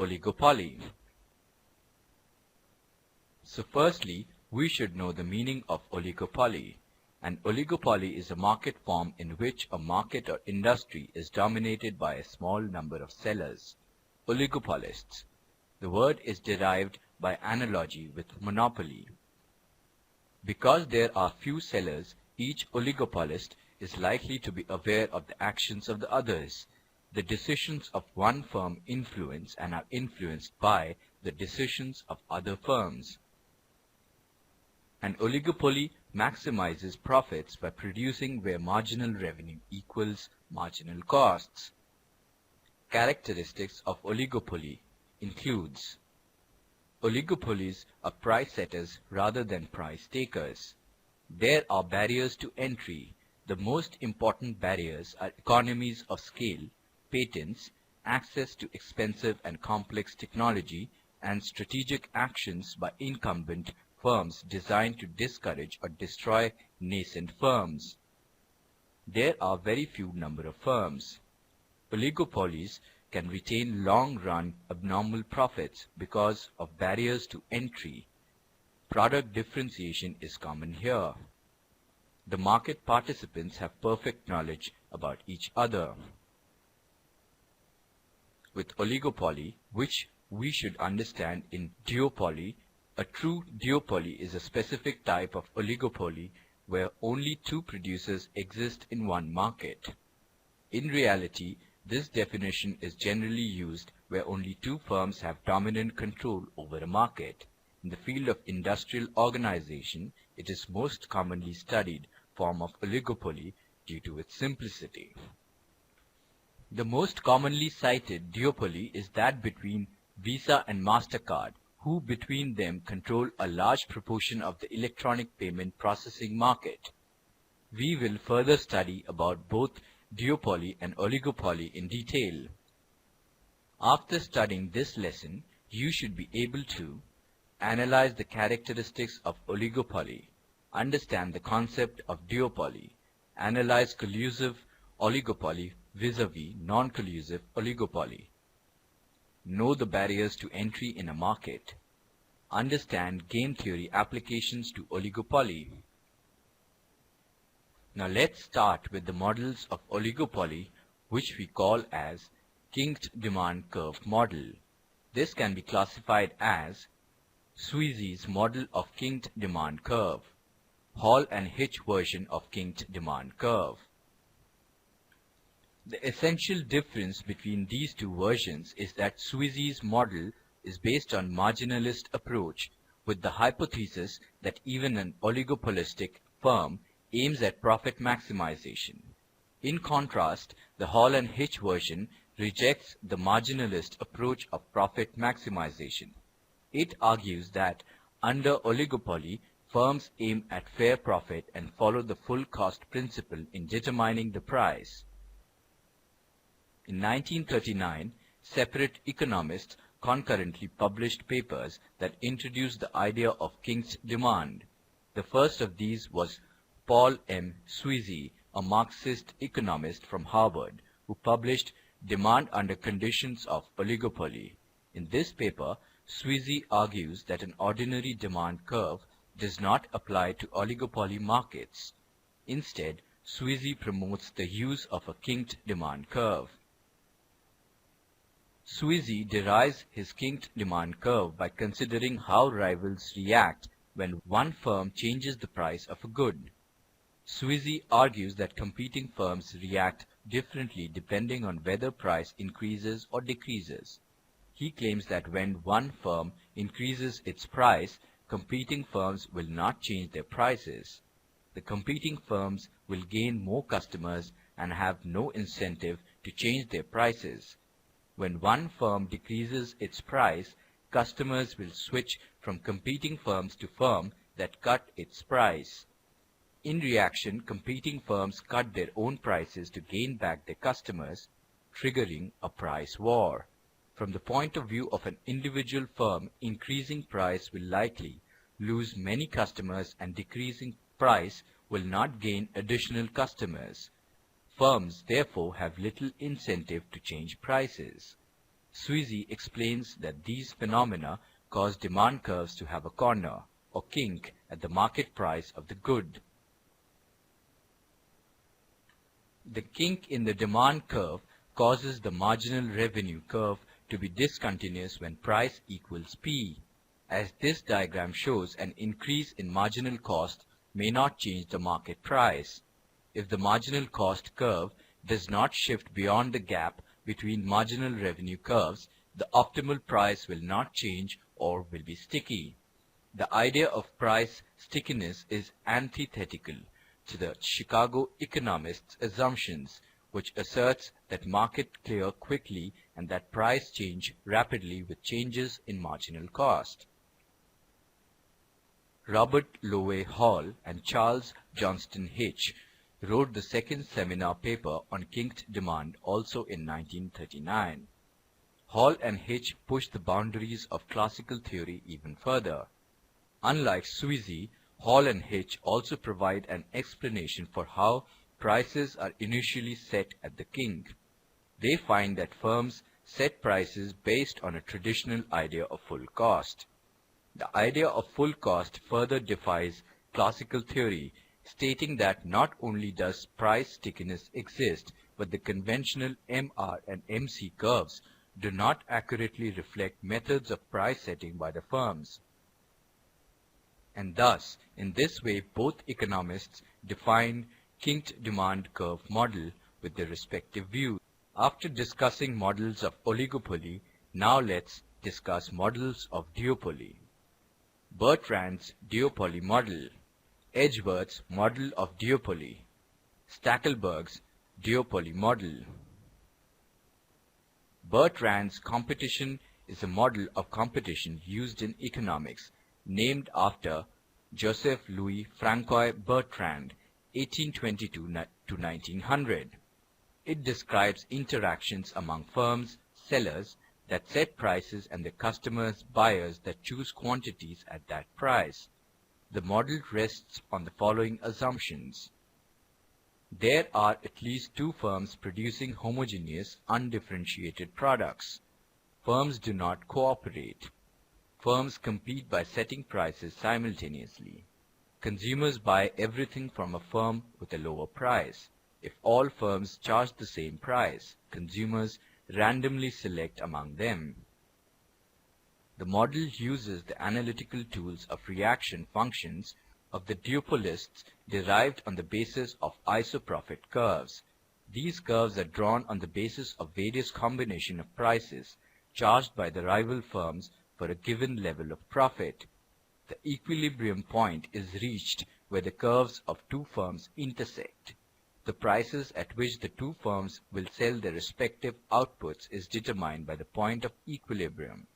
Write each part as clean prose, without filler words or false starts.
oligopoly? So firstly, we should know the meaning of oligopoly. An oligopoly is a market form in which a market or industry is dominated by a small number of sellers, oligopolists. The word is derived by analogy with monopoly. Because there are few sellers, each oligopolist is likely to be aware of the actions of the others. The decisions of one firm influence and are influenced by the decisions of other firms. An oligopoly maximizes profits by producing where marginal revenue equals marginal costs. Characteristics of oligopoly includes: oligopolies are price setters rather than price takers. There are barriers to entry. The most important barriers are economies of scale, patents, access to expensive and complex technology, and strategic actions by incumbent firms designed to discourage or destroy nascent firms. There are very few number of firms. Oligopolies can retain long-run abnormal profits because of barriers to entry. Product differentiation is common here. The market participants have perfect knowledge about each other. With oligopoly, which we should understand in duopoly, a true duopoly is a specific type of oligopoly where only two producers exist in one market. In reality, this definition is generally used where only two firms have dominant control over a market. In the field of industrial organization, it is most commonly studied form of oligopoly due to its simplicity. The most commonly cited duopoly is that between Visa and MasterCard, who between them control a large proportion of the electronic payment processing market. We will further study about both duopoly and oligopoly in detail. After studying this lesson, you should be able to analyze the characteristics of oligopoly, understand the concept of duopoly, analyze collusive oligopoly vis-a-vis non-collusive oligopoly, know the barriers to entry in a market, understand game theory applications to oligopoly. Now let's start with the models of oligopoly, which we call as Kinked demand curve model. This can be classified as Sweezy's model of Kinked demand curve, Hall and Hitch version of Kinked demand curve. The essential difference between these two versions is that Sweezy's model is based on marginalist approach with the hypothesis that even an oligopolistic firm aims at profit maximization. In contrast, the Hall and Hitch version rejects the marginalist approach of profit maximization. It argues that under oligopoly, firms aim at fair profit and follow the full cost principle in determining the price. In 1939, separate economists concurrently published papers that introduced the idea of Kinked demand. The first of these was Paul M. Sweezy, a Marxist economist from Harvard, who published Demand Under Conditions of Oligopoly. In this paper, Sweezy argues that an ordinary demand curve does not apply to oligopoly markets. Instead, Sweezy promotes the use of a kinked demand curve. Sweezy derives his kinked demand curve by considering how rivals react when one firm changes the price of a good. Sweezy argues that competing firms react differently depending on whether price increases or decreases. He claims that when one firm increases its price, competing firms will not change their prices. The competing firms will gain more customers and have no incentive to change their prices. When one firm decreases its price, customers will switch from competing firms to firm that cut its price. In reaction, competing firms cut their own prices to gain back their customers, triggering a price war. From the point of view of an individual firm, increasing price will likely lose many customers and decreasing price will not gain additional customers. Firms therefore have little incentive to change prices. Sweezy explains that these phenomena cause demand curves to have a corner, or kink, at the market price of the good. The kink in the demand curve causes the marginal revenue curve to be discontinuous when price equals P. As this diagram shows, an increase in marginal cost may not change the market price. If the marginal cost curve does not shift beyond the gap between marginal revenue curves, the optimal price will not change or will be sticky. The idea of price stickiness is antithetical to the Chicago economists' assumptions, which asserts that market clear quickly and that price change rapidly with changes in marginal cost. Robert Lowe Hall and Charles Johnston Hitch wrote the second seminar paper on kinked demand also in 1939. Hall and Hitch pushed the boundaries of classical theory even further. Unlike Sweezy, Hall and Hitch also provide an explanation for how prices are initially set at the kink. They find that firms set prices based on a traditional idea of full cost. The idea of full cost further defies classical theory, stating that not only does price stickiness exist, but the conventional MR and MC curves do not accurately reflect methods of price setting by the firms. And thus, in this way, both economists define kinked demand curve model with their respective views. After discussing models of oligopoly, now let's discuss models of duopoly. Bertrand's duopoly model, Edgeworth's model of duopoly, Stackelberg's duopoly model. Bertrand's competition is a model of competition used in economics, named after Joseph Louis Francois Bertrand, 1822 to 1900. It describes interactions among firms, sellers, that set prices and the customers, buyers that choose quantities at that price. The model rests on the following assumptions. There are at least two firms producing homogeneous, undifferentiated products. Firms do not cooperate. Firms compete by setting prices simultaneously. Consumers buy everything from a firm with a lower price. If all firms charge the same price, consumers randomly select among them. The model uses the analytical tools of reaction functions of the duopolists derived on the basis of isoprofit curves. These curves are drawn on the basis of various combination of prices charged by the rival firms for a given level of profit. The equilibrium point is reached where the curves of two firms intersect. The prices at which the two firms will sell their respective outputs is determined by the point of equilibrium.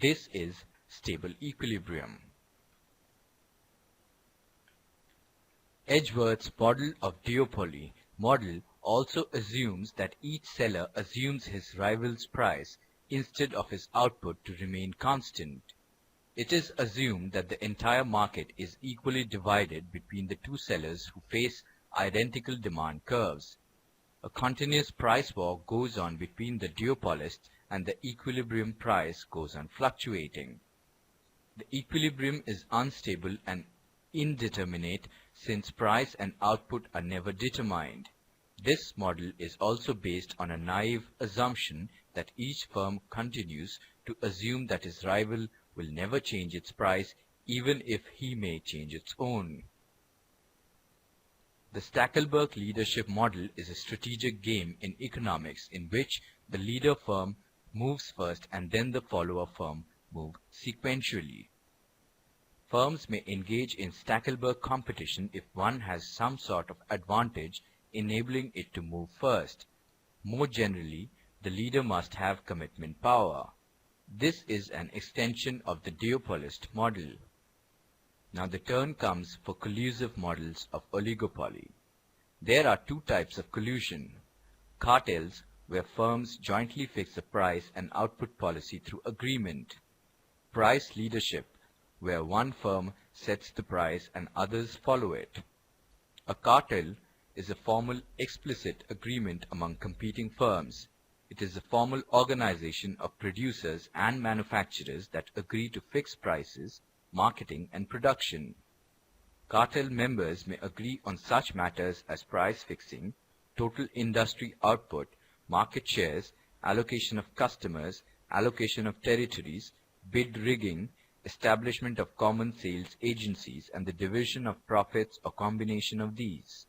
This is stable equilibrium. Edgeworth's model of duopoly model also assumes that each seller assumes his rival's price instead of his output to remain constant. It is assumed that the entire market is equally divided between the two sellers who face identical demand curves. A continuous price war goes on between the duopolists and the equilibrium price goes on fluctuating. The equilibrium is unstable and indeterminate since price and output are never determined. This model is also based on a naive assumption that each firm continues to assume that his rival will never change its price even if he may change its own. The Stackelberg leadership model is a strategic game in economics in which the leader firm moves first and then the follower firm move sequentially. Firms may engage in Stackelberg competition if one has some sort of advantage enabling it to move first. More generally, the leader must have commitment power. This is an extension of the duopolist model. Now the turn comes for collusive models of oligopoly. There are two types of collusion. Cartels, where firms jointly fix a price and output policy through agreement. Price leadership, where one firm sets the price and others follow it. A cartel is a formal, explicit agreement among competing firms. It is a formal organization of producers and manufacturers that agree to fix prices, marketing, and production. Cartel members may agree on such matters as price fixing, total industry output, market shares, allocation of customers, allocation of territories, bid rigging, establishment of common sales agencies, and the division of profits or combination of these.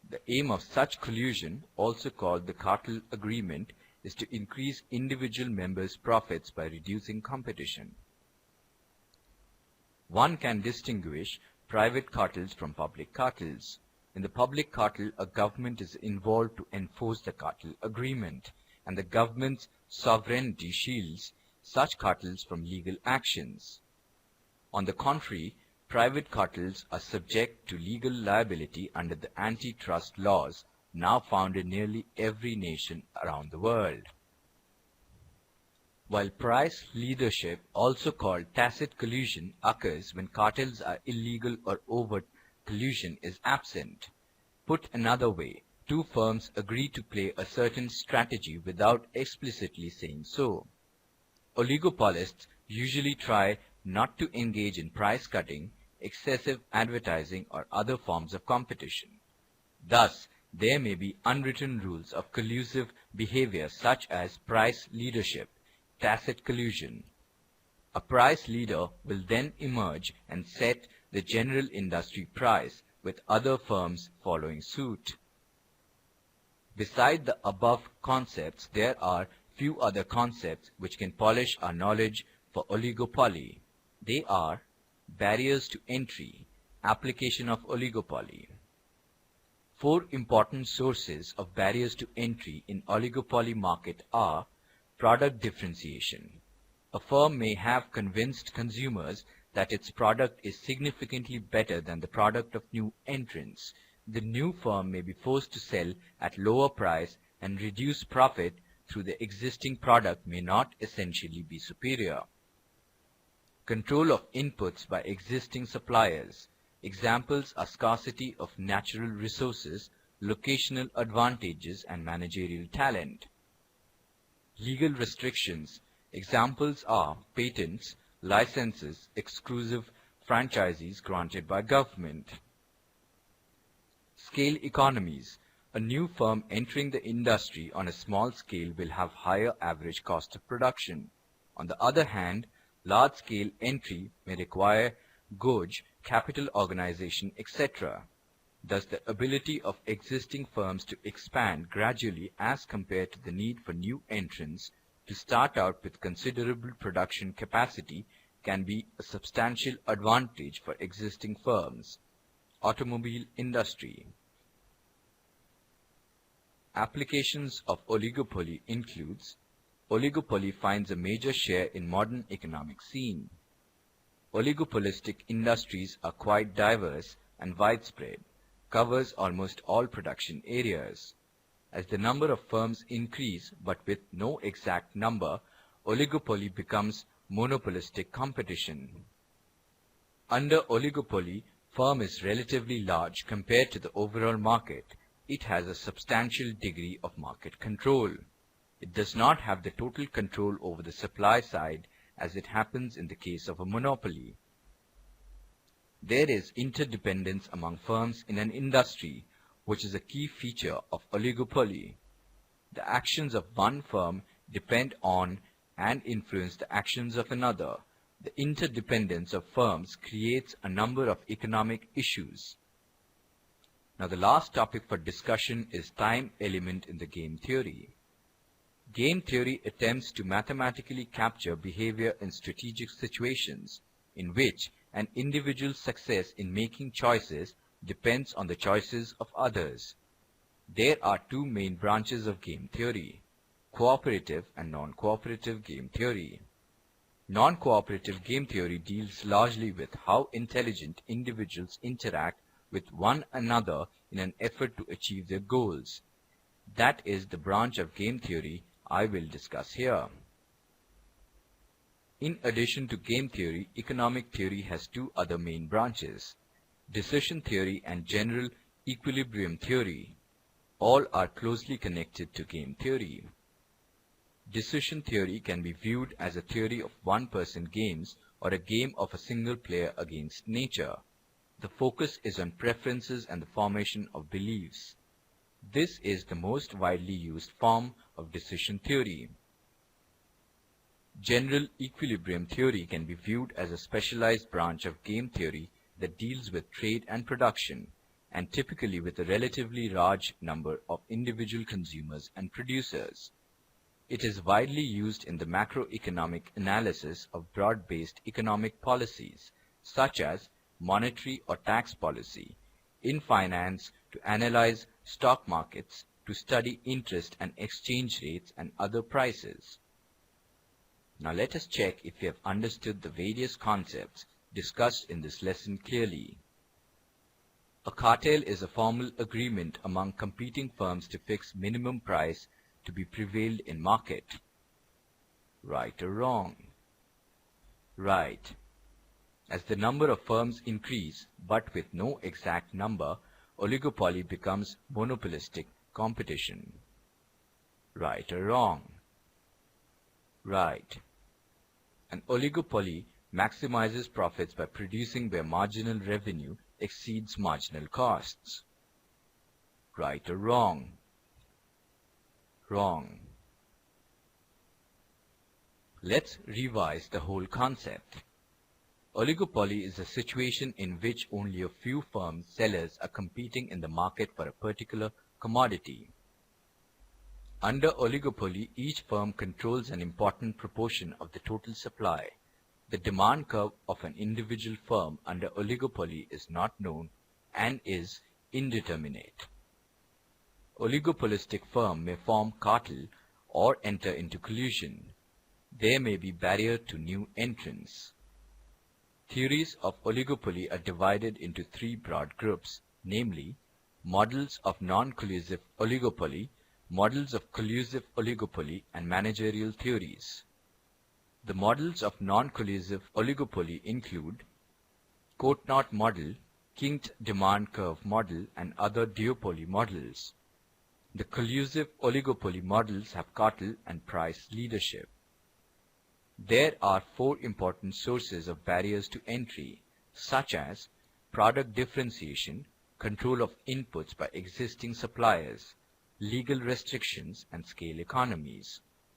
The aim of such collusion, also called the cartel agreement, is to increase individual members' profits by reducing competition. One can distinguish private cartels from public cartels. In the public cartel, a government is involved to enforce the cartel agreement, and the government's sovereignty shields such cartels from legal actions. On the contrary, private cartels are subject to legal liability under the antitrust laws now found in nearly every nation around the world. While price leadership, also called tacit collusion, occurs when cartels are illegal or overt collusion is absent. Put another way, two firms agree to play a certain strategy without explicitly saying so. Oligopolists usually try not to engage in price cutting, excessive advertising, or other forms of competition. Thus, there may be unwritten rules of collusive behavior such as price leadership, tacit collusion. A price leader will then emerge and set the general industry price, with other firms following suit. Beside the above concepts, there are few other concepts which can polish our knowledge for oligopoly. They are barriers to entry, application of oligopoly. Four important sources of barriers to entry in oligopoly market are product differentiation. A firm may have convinced consumers that its product is significantly better than the product of new entrants. The new firm may be forced to sell at lower price and reduce profit through the existing product may not essentially be superior. Control of inputs by existing suppliers. Examples are scarcity of natural resources, locational advantages, and managerial talent. Legal restrictions. Examples are patents, licenses, exclusive franchises granted by government. Scale economies. A new firm entering the industry on a small scale will have higher average cost of production. On the other hand, large-scale entry may require gauge, capital organization, etc. Thus, the ability of existing firms to expand gradually as compared to the need for new entrants to start out with considerable production capacity can be a substantial advantage for existing firms. Automobile industry. Applications of oligopoly includes oligopoly finds a major share in modern economic scene. Oligopolistic industries are quite diverse and widespread, covers almost all production areas. As the number of firms increase but with no exact number, oligopoly becomes monopolistic competition. Under oligopoly, firm is relatively large compared to the overall market. It has a substantial degree of market control. It does not have the total control over the supply side as it happens in the case of a monopoly. There is interdependence among firms in an industry, which is a key feature of oligopoly. The actions of one firm depend on and influence the actions of another. The interdependence of firms creates a number of economic issues. Now the last topic for discussion is time element in the game theory. Game theory attempts to mathematically capture behavior in strategic situations in which an individual's success in making choices depends on the choices of others. There are two main branches of game theory: cooperative and non-cooperative game theory. Non-cooperative game theory deals largely with how intelligent individuals interact with one another in an effort to achieve their goals. That is the branch of game theory I will discuss here. In addition to game theory, economic theory has two other main branches: decision theory and general equilibrium theory. All are closely connected to game theory. Decision theory can be viewed as a theory of one-person games or a game of a single player against nature. The focus is on preferences and the formation of beliefs. This is the most widely used form of decision theory. General equilibrium theory can be viewed as a specialized branch of game theory that deals with trade and production, and typically with a relatively large number of individual consumers and producers. It is widely used in the macroeconomic analysis of broad-based economic policies, such as monetary or tax policy, in finance to analyze stock markets, to study interest and exchange rates and other prices. Now let us check if we have understood the various concepts discussed in this lesson clearly. A cartel is a formal agreement among competing firms to fix minimum price to be prevailed in market. Right or wrong? Right. As the number of firms increase, but with no exact number, oligopoly becomes monopolistic competition. Right or wrong? Right. An oligopoly maximizes profits by producing where marginal revenue exceeds marginal costs. Right or wrong? Wrong. Let's revise the whole concept. Oligopoly is a situation in which only a few firms sellers are competing in the market for a particular commodity. Under oligopoly, each firm controls an important proportion of the total supply. The demand curve of an individual firm under oligopoly is not known and is indeterminate. Oligopolistic firm may form cartel or enter into collusion. There may be barrier to new entrants. Theories of oligopoly are divided into three broad groups, namely models of non-collusive oligopoly, models of collusive oligopoly, and managerial theories. The models of non-collusive oligopoly include Course-ware model, Kinked demand curve model, and other duopoly models. The collusive oligopoly models have cartel and price leadership. There are four important sources of barriers to entry, such as product differentiation, control of inputs by existing suppliers, legal restrictions, and scale economies.